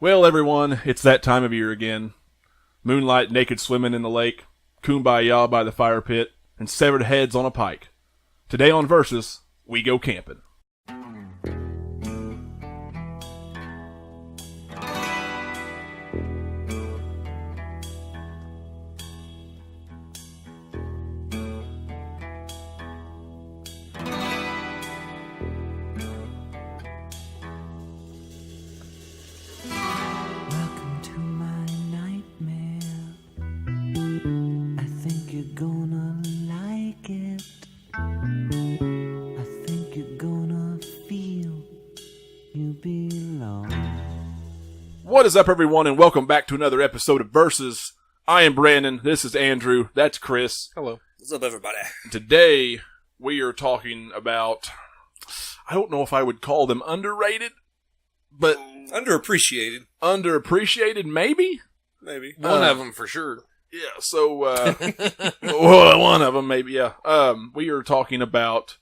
Well, everyone, it's that time of year again. Moonlight naked swimming in the lake, kumbaya by the fire pit, and severed heads on a pike. Today on Versus, we go camping. What is up, everyone, and welcome back to another episode of Versus. I am Brandon. This is Andrew. That's Chris. Hello. What's up, everybody? Today, we are talking about, I don't know if I would call them underrated, but... Underappreciated. Underappreciated, maybe? Maybe. One of them, for sure. Yeah, so, well, one of them, maybe, yeah. We are talking about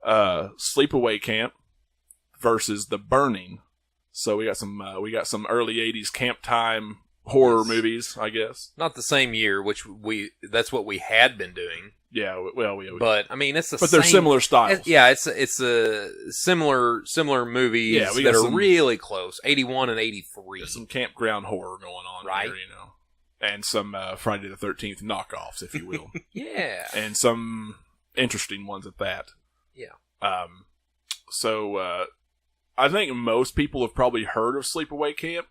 Sleepaway Camp versus The Burning. So we got some early 80s camp time horror movies, I guess. Not the same year, which that's what we had been doing. Yeah, well, but I mean, it's the but same. They're similar styles. It's a similar movies that are really close. 81 and 83. Some campground horror going on, right? Here, and some Friday the 13th knockoffs, if you will. Yeah, and some interesting ones at that. Yeah. So I think most people have probably heard of Sleepaway Camp.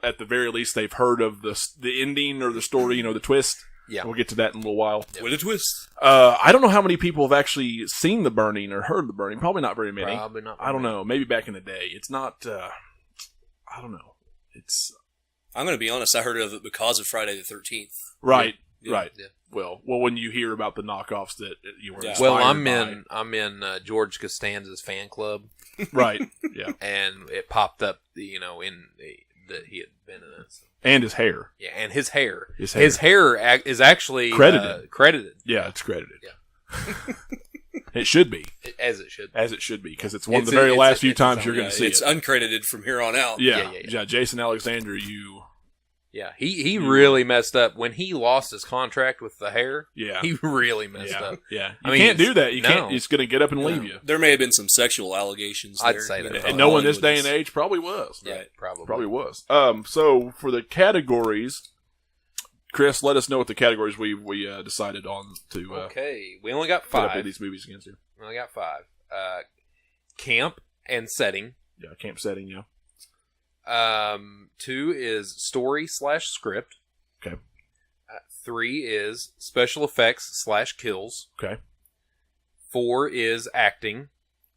At the very least, they've heard of the ending or the story, the twist. Yeah. We'll get to that in a little while. What a twist. I don't know how many people have actually seen The Burning or heard The Burning. Probably not very many. Probably not. I don't know. Maybe back in the day. It's not, I don't know. I'm going to be honest. I heard of it because of Friday the 13th. Right. Yeah. Right. Yeah. Well, when you hear about the knockoffs that you were inspired Well, by. I'm in George Costanza's fan club. Right. Yeah. And it popped up, that he had been in it. So. And his hair. Yeah, and his hair. His hair is actually credited. Yeah, it's credited. Yeah. It should be. As it should be. As it should be, because it's one of the very last few times you're going to see it's it. It's uncredited from here on out. Yeah, Jason Alexander, Yeah, he really messed up. When he lost his contract with the hair, he really messed up. Yeah, you can't do that. You can't. It's going to get up and leave you. There may have been some sexual allegations there. I'd say that. And no one this day and age probably was. Yeah, right? Probably was. So, for the categories, Chris, let us know what the categories we decided on to... okay, we only got put 5. up with these movies against you. We only got 5. Camp and setting. Yeah, camp setting, yeah. 2 is story/script. Okay. 3 is special effects/kills. Okay. 4 is acting.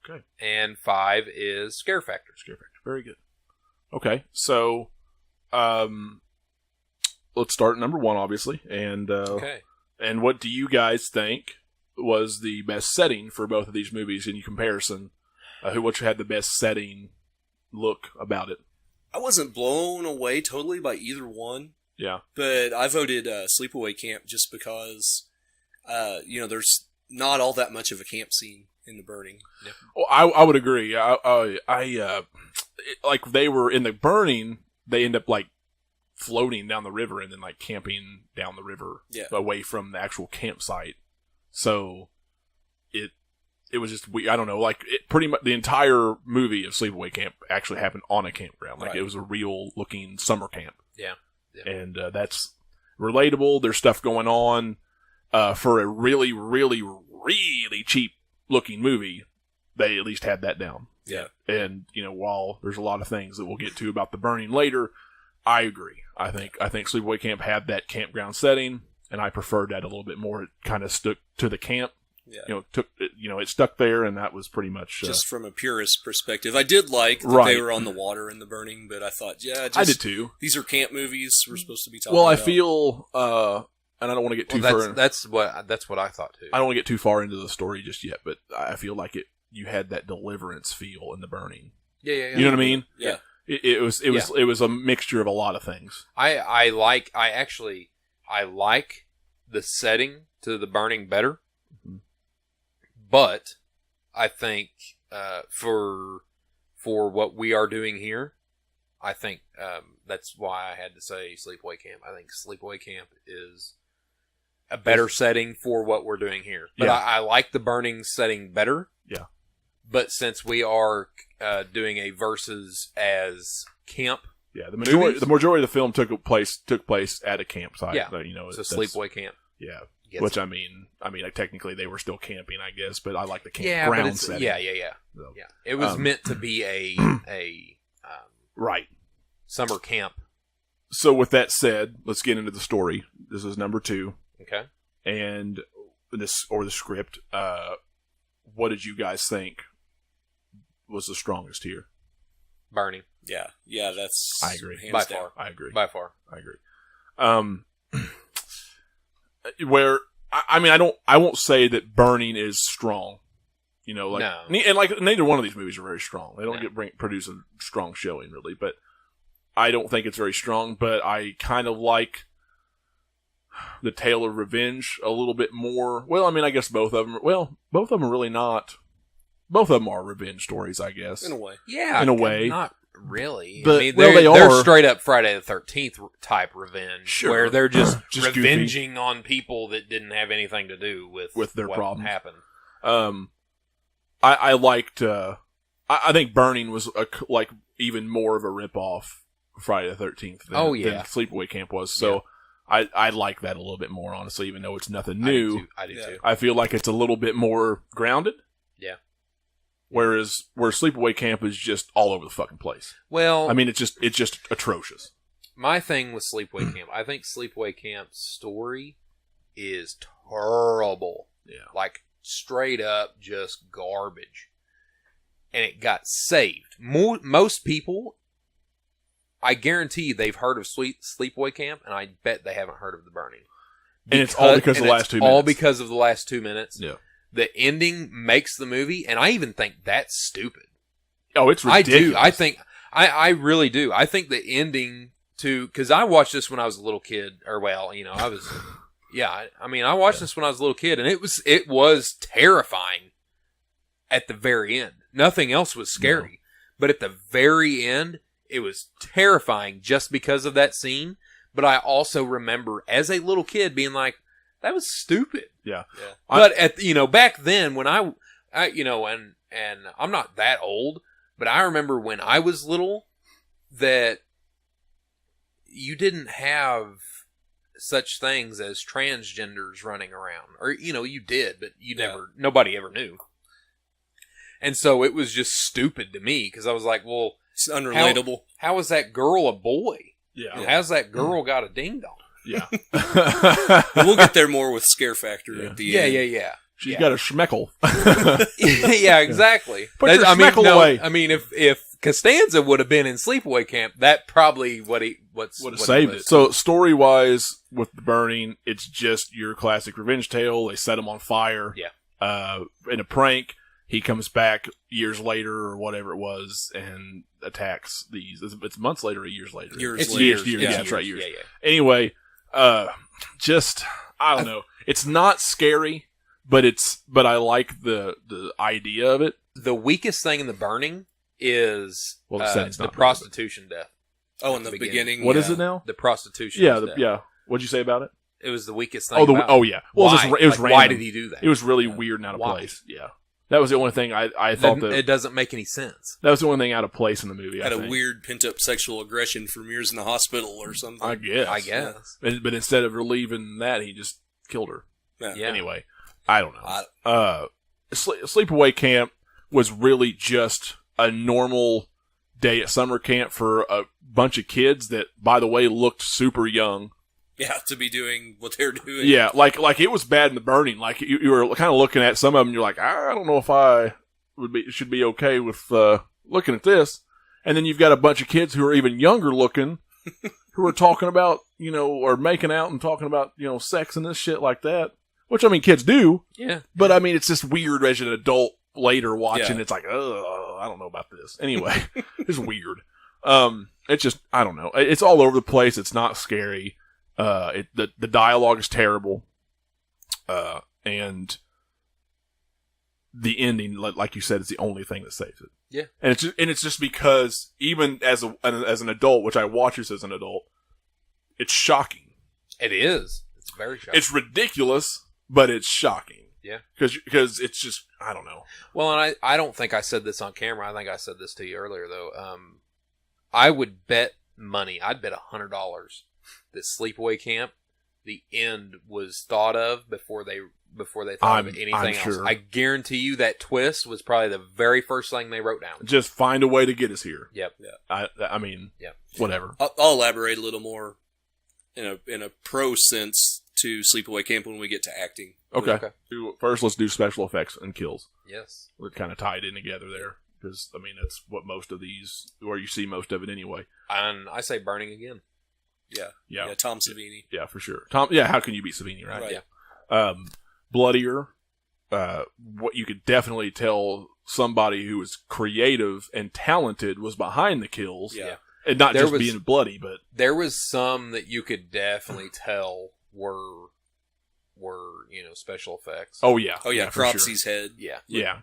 Okay. And 5 is scare factor. Scare factor. Very good. Okay, so let's start at number 1, obviously. And okay. And what do you guys think was the best setting for both of these movies in comparison? Which had the best setting look about it? I wasn't blown away totally by either one. Yeah. But I voted Sleepaway Camp just because, there's not all that much of a camp scene in The Burning. Yeah. Well, I would agree. Like they were in The Burning, they end up like floating down the river and then like camping down the river away from the actual campsite. So it was just, I don't know, like pretty much the entire movie of Sleepaway Camp actually happened on a campground. Like it was a real looking summer camp. Yeah. And that's relatable. There's stuff going on. For a really, really, really cheap looking movie, they at least had that down. Yeah. And, while there's a lot of things that we'll get to about The Burning later, I agree. I think Sleepaway Camp had that campground setting, and I preferred that a little bit more. It kind of stuck to the camp. Yeah. It stuck there, and that was pretty much... just from a purist perspective. I did like that they were on the water in The Burning, but I thought, I did too. These are camp movies we're supposed to be talking about. Well, I feel, and I don't want to get too far... That's what I thought too. I don't want to get too far into the story just yet, but I feel like you had that Deliverance feel in The Burning. Yeah. You know what I mean? Yeah. It was a mixture of a lot of things. I like the setting to The Burning better. But I think for what we are doing here, I think that's why I had to say Sleepaway Camp. I think Sleepaway Camp is a better setting for what we're doing here. But I like the Burning setting better. Yeah. But since we are doing a versus as camp, the majority of the film took place at a campsite. Yeah, so Sleepaway Camp. Yeah, which I mean, technically they were still camping, I guess, but I like the campground setting. Yeah. So, it was meant to be a right summer camp. So with that said, let's get into the story. This is number 2. Okay, and the script. What did you guys think was the strongest here? Burning. Yeah, that's... I agree. By far. I agree. By far. I agree. Where, I won't say that Burning is strong. No. And like, neither one of these movies are very strong. They don't produce a strong showing, really, but I don't think it's very strong, but I kind of like the Tale of Revenge a little bit more. Well, I guess both of them are really not. Both of them are revenge stories, I guess. In a way. Yeah. In a way. Not really. But, they're straight up Friday the 13th type revenge. Sure. Where they're just revenging goofy on people that didn't have anything to do with their problem happened. I liked, I think Burning was like even more of a ripoff Friday the 13th than Sleepaway Camp was. So I like that a little bit more, honestly, even though it's nothing new. I do too. I feel like it's a little bit more grounded. Yeah. Where Sleepaway Camp is just all over the fucking place. Well, it's just atrocious. My thing with Sleepaway Camp, I think Sleepaway Camp's story is terrible. Yeah. Like, straight up just garbage. And it got saved. Most people, I guarantee they've heard of Sleepaway Camp, and I bet they haven't heard of The Burning. And it's all because of the last 2 minutes. All because of the last 2 minutes. Yeah. The ending makes the movie, and I even think that's stupid. Oh, it's ridiculous. I really do. I think the ending because I watched this when I was a little kid, I was, I watched this when I was a little kid, and it was terrifying at the very end. Nothing else was scary, but at the very end, it was terrifying just because of that scene. But I also remember as a little kid being like, that was stupid. Yeah. But back then when I and I'm not that old, but I remember when I was little that you didn't have such things as transgenders running around, or you did, but nobody ever knew. And so it was just stupid to me because I was like, well, it's unrelatable. How is that girl a boy? Yeah. How's that girl got a ding dong? Yeah. We'll get there more with Scare Factor at the end. Yeah. She's got a schmeckle. Yeah, exactly. Put your schmeckle away. If Costanza would have been in Sleepaway Camp, that probably would have saved it. So story-wise, with The Burning, it's just your classic revenge tale. They set him on fire. Yeah. In a prank, he comes back years later or whatever it was and attacks these. It's months later or years later? Years. Yeah, that's right, years. Yeah. Anyway, I don't know. It's not scary, but I like the idea of it. The weakest thing in The Burning is the prostitution death. Oh, in the beginning. What is it now? The prostitution. Yeah. What'd you say about it? It was the weakest thing. Oh, yeah. Well, it was random. Why did he do that? It was really weird and out of place. Yeah. That was the only thing I thought that... It doesn't make any sense. That was the only thing out of place in the movie, Had a weird pent-up sexual aggression from years in the hospital or something. I guess. But instead of relieving that, he just killed her. Yeah. Anyway, I don't know. Sleepaway Camp was really just a normal day at summer camp for a bunch of kids that, by the way, looked super young. Yeah, to be doing what they're doing. Yeah, like it was bad in The Burning. Like you were kind of looking at some of them, you're like, I don't know if I should be okay with looking at this. And then you've got a bunch of kids who are even younger looking, who are talking about, or making out and talking about, sex and this shit like that. Which kids do. Yeah. But it's just weird as an adult later watching. Yeah. It's like, I don't know about this. Anyway, it's weird. It's just, I don't know. It's all over the place. It's not scary. The dialogue is terrible, and the ending, like you said, is the only thing that saves it. Yeah. And it's just because even as an adult, which I watch this as an adult, it's shocking. It is. It's very shocking. It's ridiculous, but it's shocking. Yeah. Because it's just, I don't know. Well, and I don't think I said this on camera. I think I said this to you earlier, though. I would bet money. I'd bet $100 that Sleepaway Camp, the end was thought of before they thought of anything else. Sure. I guarantee you that twist was probably the very first thing they wrote down. Just find a way to get us here. Yep. Yeah. I mean, whatever. I'll elaborate a little more in a pro sense to Sleepaway Camp when we get to acting. Okay. First, let's do special effects and kills. Yes. We're kind of tied in together there. Because, I mean, that's what most of these, where you see most of it anyway. And I say burning again. Yeah, Tom Savini. Yeah, for sure. How can you beat Savini, right? Yeah. Bloodier. What you could definitely tell somebody who was creative and talented was behind the kills. Yeah. And not just being bloody, but... There was some that you could definitely tell were special effects. Oh, yeah. Cropsy's head. Yeah.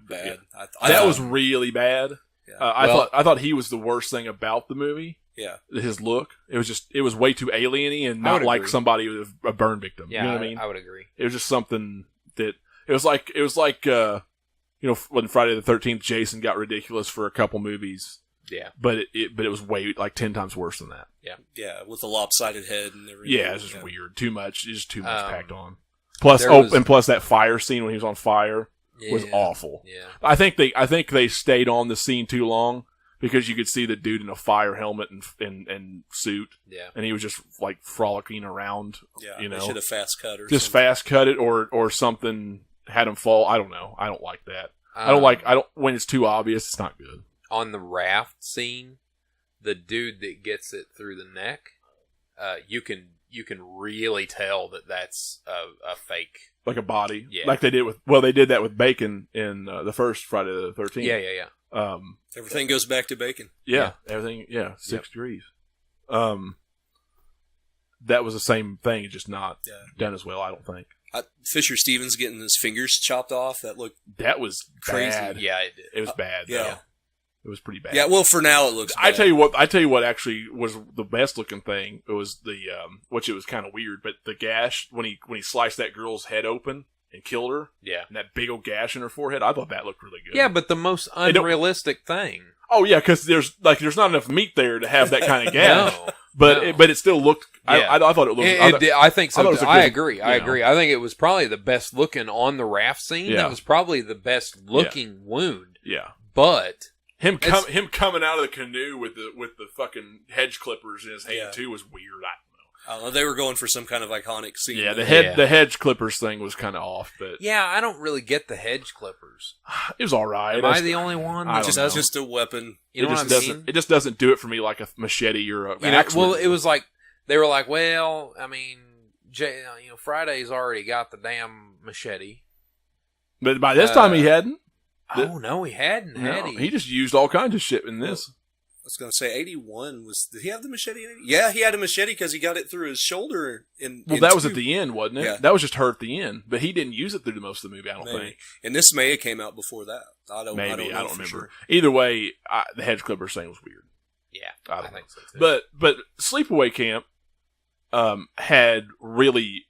Bad. Yeah. That was really bad. Yeah. I thought he was the worst thing about the movie. Yeah. His look. It was way too alien-y and not like somebody with a burn victim. Yeah, you know what I mean? I would agree. It was just something that it was like when Friday the 13th Jason got ridiculous for a couple movies. Yeah. But it was way like 10 times worse than that. Yeah. Yeah, with the lopsided head and everything. Yeah, it's just weird. Too much. It's just too much packed on. Plus that fire scene when he was on fire was awful. Yeah. I think they stayed on the scene too long because you could see the dude in a fire helmet and suit. Yeah. And he was just like frolicking around. Yeah. You know, they should have fast cut or just something. fast cut it or something had him fall. I don't know. I don't like that. I don't when it's too obvious. It's not good. On the raft scene, the dude that gets it through the neck, you can really tell that that's a fake, like a body. Yeah, like they did that with Bacon in the first Friday the 13th. Yeah. Everything goes back to Bacon. Yeah. Everything. Yeah, 6 degrees. That was the same thing, just not done as well. I don't think. Fisher Stevens getting his fingers chopped off. That was crazy. Bad. Yeah, it did. It was bad. Yeah. It was pretty bad. Yeah, well, for now it looks bad. I tell you what actually was the best looking thing. It was the which it was kind of weird, but the gash when he sliced that girl's head open and killed her. Yeah. And that big old gash in her forehead. I thought that looked really good. Yeah, but the most unrealistic thing. Oh yeah, because there's not enough meat there to have that kind of gash. No. But it still looked. Yeah. I thought it looked. I think so. I agree. I think it was probably the best looking on the raft scene. Yeah. That was probably the best looking wound. Yeah. But him coming out of the canoe with the fucking hedge clippers in his hand too was weird. I don't know. They were going for some kind of iconic scene. Yeah, the hedge clippers thing was kind of off, but yeah, I don't really get the hedge clippers. It was all right. Am I the only one? Just a weapon. You know what I mean? It just doesn't do it for me like a machete or a axe. Well, it was like they were like, well, I mean, Friday's already got the damn machete, but by this time he hadn't. Oh no, he hadn't. He just used all kinds of shit in this. I was going to say 81 was. Did he have the machete in it? Yeah, he had a machete because he got it through his shoulder. That was at the end, wasn't it? Yeah. That was just her at the end, but he didn't use it through most of the movie. I don't think. And this may have came out before that. I don't remember. Sure. Either way, the hedge clipper thing was weird. Yeah, I think so too. But Sleepaway Camp had really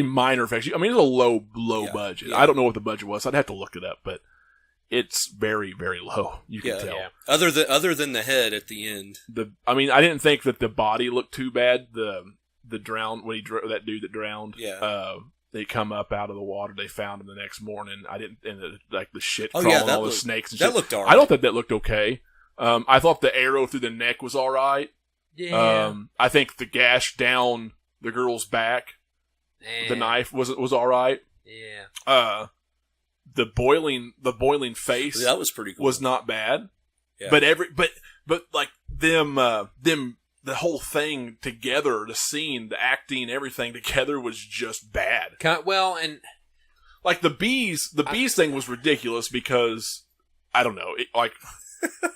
minor effects. I mean, it was a low budget. Yeah. I don't know what the budget was. I'd have to look it up, but it's very, very low. You can tell. Yeah. Other than the head at the end. I didn't think that the body looked too bad. The drowned that dude that drowned. Yeah. They come up out of the water. They found him the next morning. I didn't the shit crawling all the snakes and shit. That looked alright. I don't think that looked okay. I thought the arrow through the neck was all right. Yeah. I think the gash down the girl's back, the knife was all right. Yeah. The boiling face that was pretty cool. Was not bad. Yeah. But like them the whole thing together, the scene, the acting, everything together was just bad. And like the bees thing was ridiculous because I don't know, it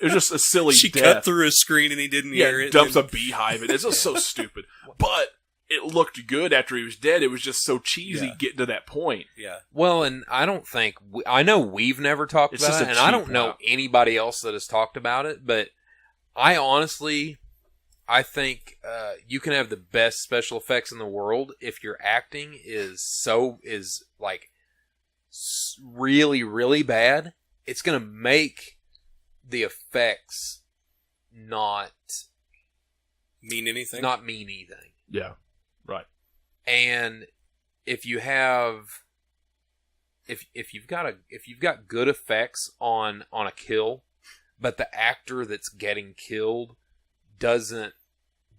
was just a silly she death. cut through his screen and he didn't hear it. Dumps a beehive in it. It's just so stupid. But it looked good after he was dead. It was just so cheesy getting to that point. Yeah. Well, and I don't think I know we've never talked about it, and I don't know anybody else that has talked about it. But I honestly, I think you can have the best special effects in the world if your acting is like really, really bad. It's going to make the effects not mean anything. Yeah, right. And if you have, if you've got good effects on a kill, but the actor that's getting killed doesn't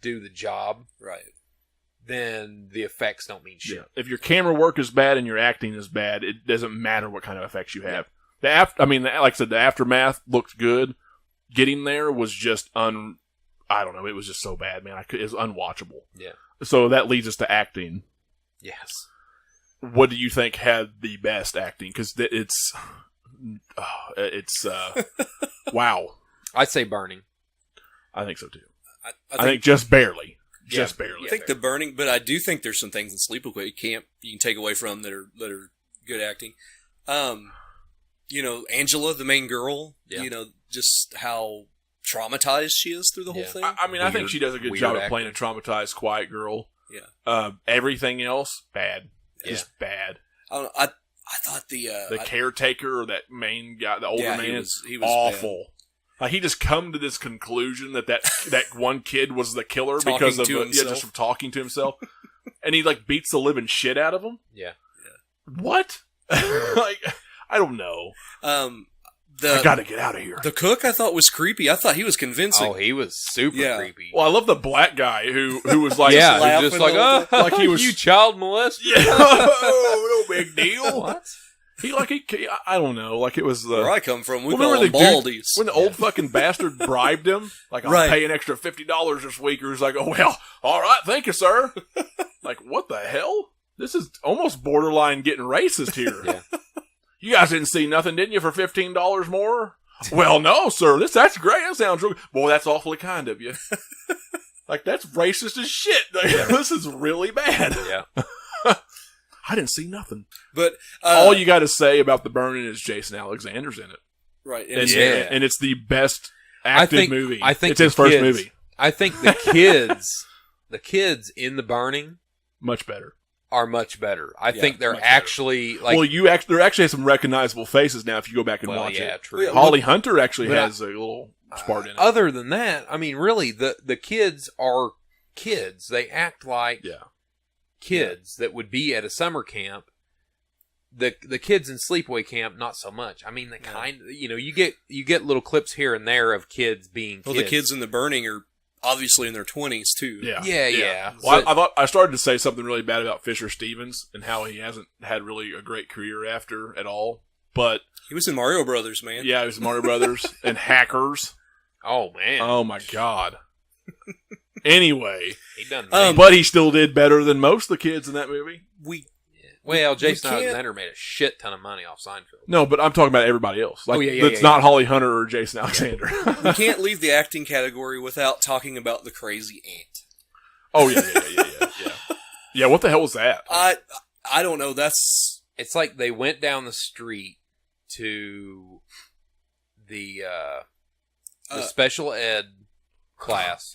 do the job, right? Then the effects don't mean shit. Yeah. If your camera work is bad and your acting is bad, it doesn't matter what kind of effects you have. Yeah. Like I said, the aftermath looked good. Getting there was just I don't know. It was just so bad, man. It was unwatchable. Yeah. So that leads us to acting. Yes. What do you think had the best acting? Because it's wow. I'd say Burning. I think so too. I think just barely. Just barely. I think the Burning, but I do think there's some things in Sleepaway you can take away from that are good acting. Angela, the main girl, just how traumatized she is through the whole thing. I think she does a good job of playing a traumatized, quiet girl. Yeah. Everything else, bad. Just bad. I thought the caretaker or that main guy, the older man, he was awful. He just come to this conclusion that one kid was the killer because of just from talking to himself, and he beats the living shit out of him. Yeah. What? I don't know. I gotta get out of here. The cook I thought was creepy. I thought he was convincing. Oh, he was super creepy. Well, I love the black guy who was like, just like, like he was you child molester. Yeah, no big deal. What? I don't know. Like it was where I come from. We call them baldies. When the old fucking bastard bribed him, I'll pay an extra $50 this week. Or he's like, oh well, all right, thank you, sir. Like what the hell? This is almost borderline getting racist here. Yeah. You guys didn't see nothing, didn't you, for $15 more? Well, no, sir. That's great. That sounds real. Boy, that's awfully kind of you. That's racist as shit. This is really bad. Yeah. I didn't see nothing. But all you got to say about the burning is Jason Alexander's in it. Right. And it's the best acted movie. I think it's his first movie. I think the kids in the burning much better. Are much better. I think they're actually well, there actually have some recognizable faces now if you go back and watch it. Yeah, true. Holly Hunter actually has a little part in it. Other than that, really, the kids are kids. They act like kids that would be at a summer camp. The kids in Sleepaway Camp, not so much. They kind of, you get little clips here and there of kids being kids. Well, the kids in the burning are obviously in their 20s too. Yeah. Well, I thought I started to say something really bad about Fisher Stevens and how he hasn't had really a great career after at all. But he was in Mario Brothers, man. Yeah, he was in Mario Brothers and Hackers. Oh man. Oh my God. Anyway, he done. But he still did better than most of the kids in that movie. Jason Alexander made a shit ton of money off Seinfeld. No, but I'm talking about everybody else. That's not Holly Hunter or Jason Alexander. We can't leave the acting category without talking about the crazy aunt. Oh, yeah. Yeah, what the hell was that? I don't know. It's like they went down the street to the special ed class.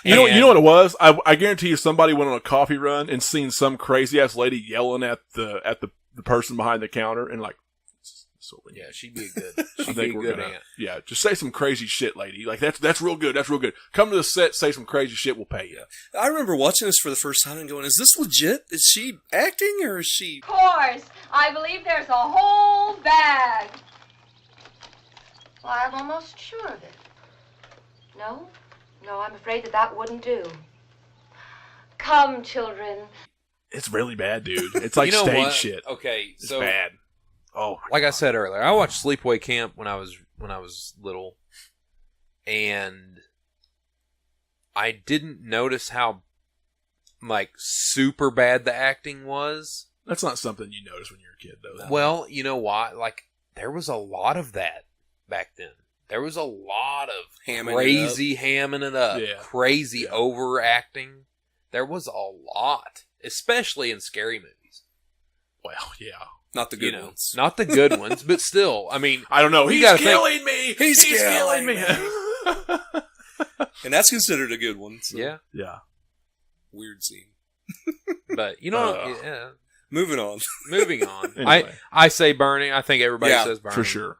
You know what it was? I guarantee you somebody went on a coffee run and seen some crazy ass lady yelling at the person behind the counter and yeah, she'd be a good aunt. Yeah, just say some crazy shit, lady. That's real good. That's real good. Come to the set, say some crazy shit. We'll pay you. I remember watching this for the first time and going, "Is this legit? Is she acting or is she?" Of course, I believe there's a whole bag. Well, I'm almost sure of it. No, I'm afraid that wouldn't do. Come, children. It's really bad, dude. It's like stage shit. Okay, it's bad. Oh, like I said earlier, I watched Sleepaway Camp when I was little, and I didn't notice how super bad the acting was. That's not something you notice when you're a kid, though. Well, you know why? There was a lot of that back then. There was a lot of crazy hamming it up, crazy overacting There was a lot, especially in scary movies. Well, yeah. Not the good ones. Not the good ones, but still, I mean... I don't know. He's killing me! He's killing me! And that's considered a good one. So. Yeah. Yeah. Weird scene. But, you know... Moving on. Anyway. I say burning. I think everybody says burning.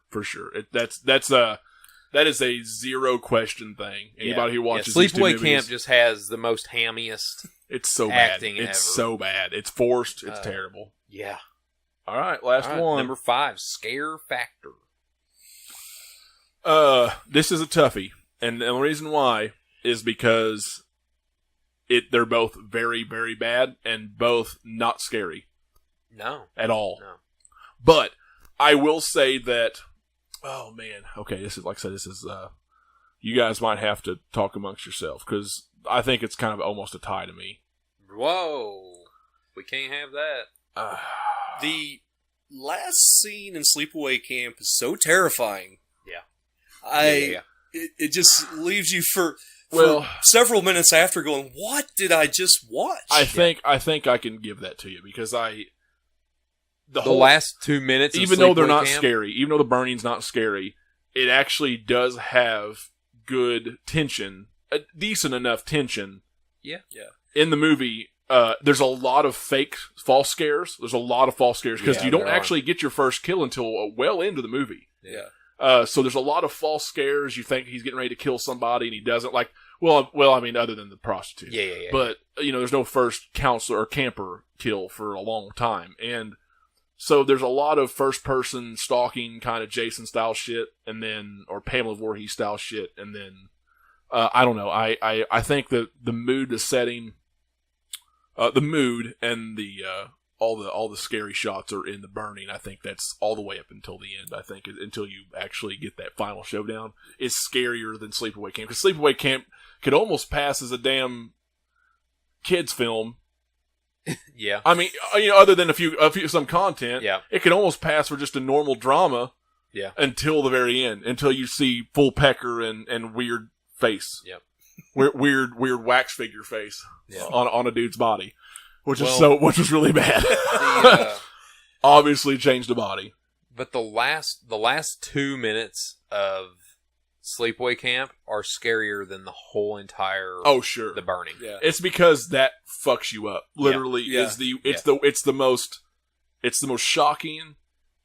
For sure. That is a zero question thing. Anybody who watches these two movies, Sleepaway Camp just has the most hammiest it's so bad. acting It's ever. so bad. It's forced. It's terrible. Yeah. All right, last one. Number 5, scare factor. This is a toughie, and the reason why is because they're both very, very bad and both not scary. No. At all. No. But I will say that, oh man, okay, this is, like I said, this is, you guys might have to talk amongst yourself, because I think it's kind of almost a tie to me. Whoa. We can't have that. The last scene in Sleepaway Camp is so terrifying. Yeah. It just leaves you for Well, several minutes after going, what did I just watch? I think I can give that to you because the whole last 2 minutes, even though they're not scary, even though the burning's not scary, it actually does have good tension, a decent enough tension. Yeah. In the movie, there's a lot of false scares. There's a lot of false scares because you don't actually get your first kill until well into the movie. Yeah. So there's a lot of false scares. You think he's getting ready to kill somebody and he doesn't. Like, well, I mean, other than the prostitute. Yeah. But, there's no first counselor or camper kill for a long time. And so there's a lot of first person stalking kind of Jason style shit or Pamela Voorhees style shit. And then, I don't know. I think that the mood, the setting, the mood and all the scary shots are in the burning. I think that's all the way up until the end. I think until you actually get that final showdown is scarier than Sleepaway Camp. Because Sleepaway Camp could almost pass as a damn kids film. Yeah. I mean, other than some content, yeah, it could almost pass for just a normal drama. Yeah. Until the very end, until you see full pecker and weird face. Yep. Weird wax figure face. Yeah. On a dude's body. Which was really bad. Obviously changed the body. But the last 2 minutes of Sleepaway Camp are scarier than the whole entire The Burning. Yeah. It's because that fucks you up. Literally it's the most shocking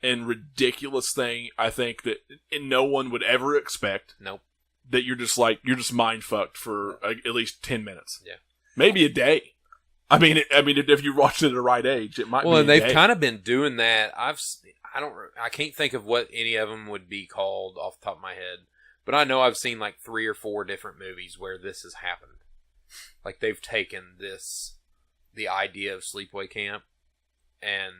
and ridiculous thing I think that no one would ever expect. Nope. That you're just mind fucked for at least 10 minutes. Yeah. Maybe a day. I mean, if you watched it at the right age, it might. Well, and they've kind of been doing that. I can't think of what any of them would be called off the top of my head, but I know I've seen like 3 or 4 different movies where this has happened. Like they've taken the idea of Sleepaway Camp, and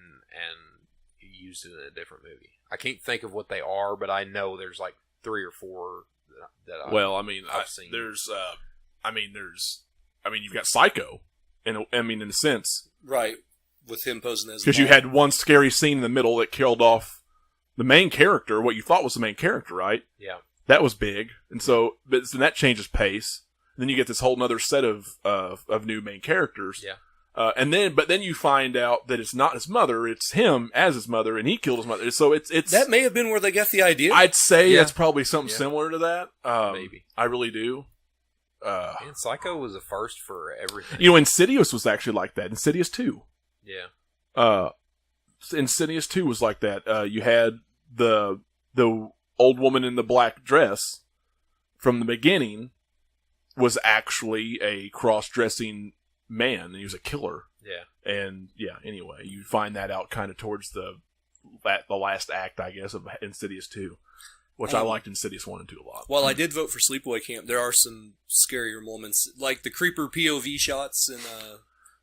used it in a different movie. I can't think of what they are, but I know there's like 3 or 4 that I've seen. You've got Psycho. In a sense. Right. With him posing as... Because you had one scary scene in the middle that killed off the main character, what you thought was the main character, right? Yeah. That was big. And so that changes pace. And then you get this whole other set of new main characters. Yeah. But then you find out that it's not his mother, it's him as his mother, and he killed his mother. So it's... That may have been where they got the idea. I'd say that's probably something similar to that. Maybe. I really do. And Psycho was a first for everything. Insidious was actually like that. Insidious 2. Yeah. Insidious 2 was like that. You had the old woman in the black dress from the beginning was actually a cross-dressing man, and he was a killer. Yeah. And anyway, you find that out kind of towards the last act, I guess, of Insidious 2. Which I liked Insidious 1 and 2 a lot. While I did vote for Sleepaway Camp, there are some scarier moments, like the creeper POV shots in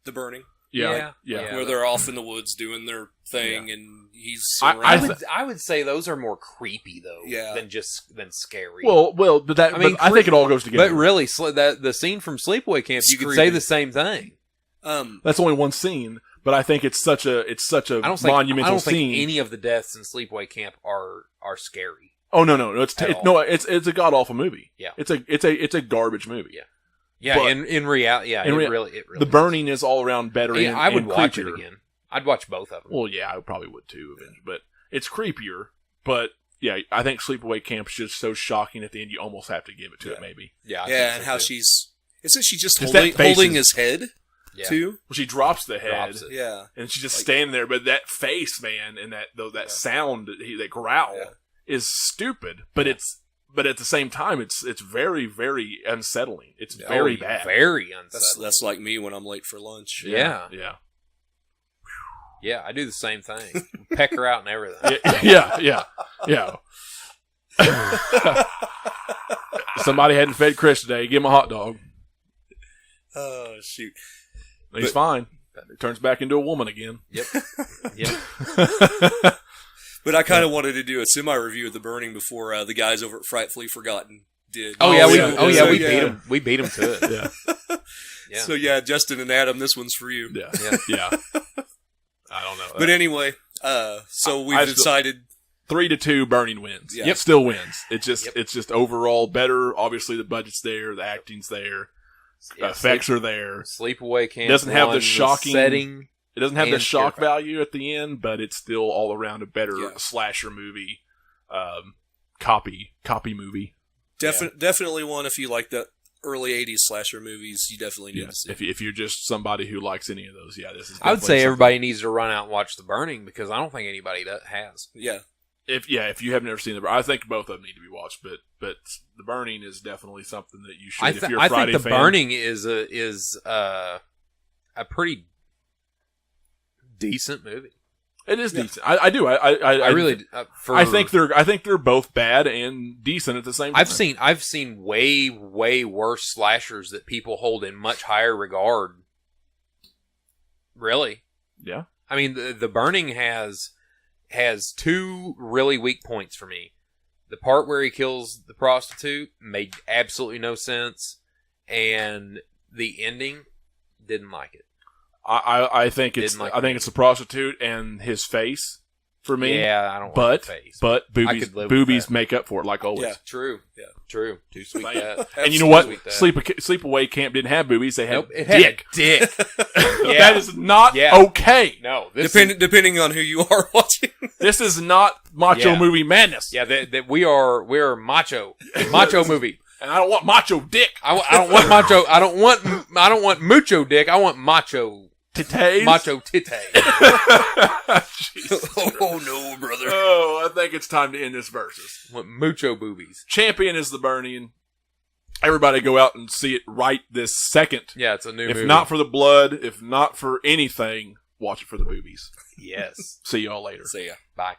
The Burning. Yeah. Where they're off in the woods doing their thing, and he's I would say those are more creepy, though, than scary. Well, but I think it all goes together. But really, the scene from Sleepaway Camp, you could say the same thing. That's only one scene, but I think it's such a monumental scene. I don't think any of the deaths in Sleepaway Camp are scary. Oh no! It's a god awful movie. Yeah, it's a garbage movie. Yeah, Yeah, in reality, it really the Burning is all around better. I would and watch creepier. it again. I'd watch both of them. Well, yeah, I probably would too, eventually. But it's creepier. But yeah, I think Sleepaway Camp is just so shocking at the end. You almost have to give it to it, maybe. Yeah, and how isn't she just holding his head too? Well, she drops the head. And she's just standing there. But that face, man, and that sound, that growl, is stupid. But but at the same time, it's very, very unsettling. It's very bad. Very unsettling. That's like me when I'm late for lunch. Yeah. Yeah, I do the same thing. Peck her out and everything. Yeah. Somebody hadn't fed Chris today. Give him a hot dog. Oh, shoot. He's fine. It turns back into a woman again. Yep. But I kind of wanted to do a semi-review of The Burning before the guys over at Frightfully Forgotten did. We beat them. We beat them to it. Yeah. So Justin and Adam, this one's for you. Yeah. I don't know. But anyway, so we've decided 3-2. Burning wins. Yeah. Still wins. It's just overall better. Obviously, the budget's there. The acting's there. Effects are there. Sleepaway Camp doesn't have the shocking setting. It doesn't have the shock value at the end, but it's still all around a better slasher movie, copy movie. Definitely one if you like the early 80s slasher movies, you definitely need to see. If you're just somebody who likes any of those, this is. I would say everybody needs to run out and watch The Burning because I don't think anybody has. Yeah. If you have never seen The Burning, I think both of them need to be watched, but The Burning is definitely something that you should. If you're a Friday think The fan. Burning is a pretty decent movie. It is decent. I do. I really. I think they're both bad and decent at the same time. I've seen way worse slashers that people hold in much higher regard. Really? Yeah. I mean, the Burning has two really weak points for me. The part where he kills the prostitute made absolutely no sense, and the ending, didn't like it. I think it's the prostitute and his face for me. Yeah, I don't like the face. But boobies make up for it, like always. Yeah, true. Yeah, true. Too sweet that. And you know what? Sleepaway Camp didn't have boobies. They had dick. That is not okay. No. Depending on who you are watching. This is not Macho Movie Madness. Yeah, we're macho. Macho movie. And I don't want macho dick. I don't want macho. I don't want mucho dick. I want macho. Titties? Macho titties. Oh no, brother. Oh, I think it's time to end this versus. Want mucho boobies. Champion is The Burning. Everybody go out and see it right this second. Yeah, it's a new movie. If not for the blood, if not for anything, watch it for the boobies. Yes. See y'all later. See ya. Bye.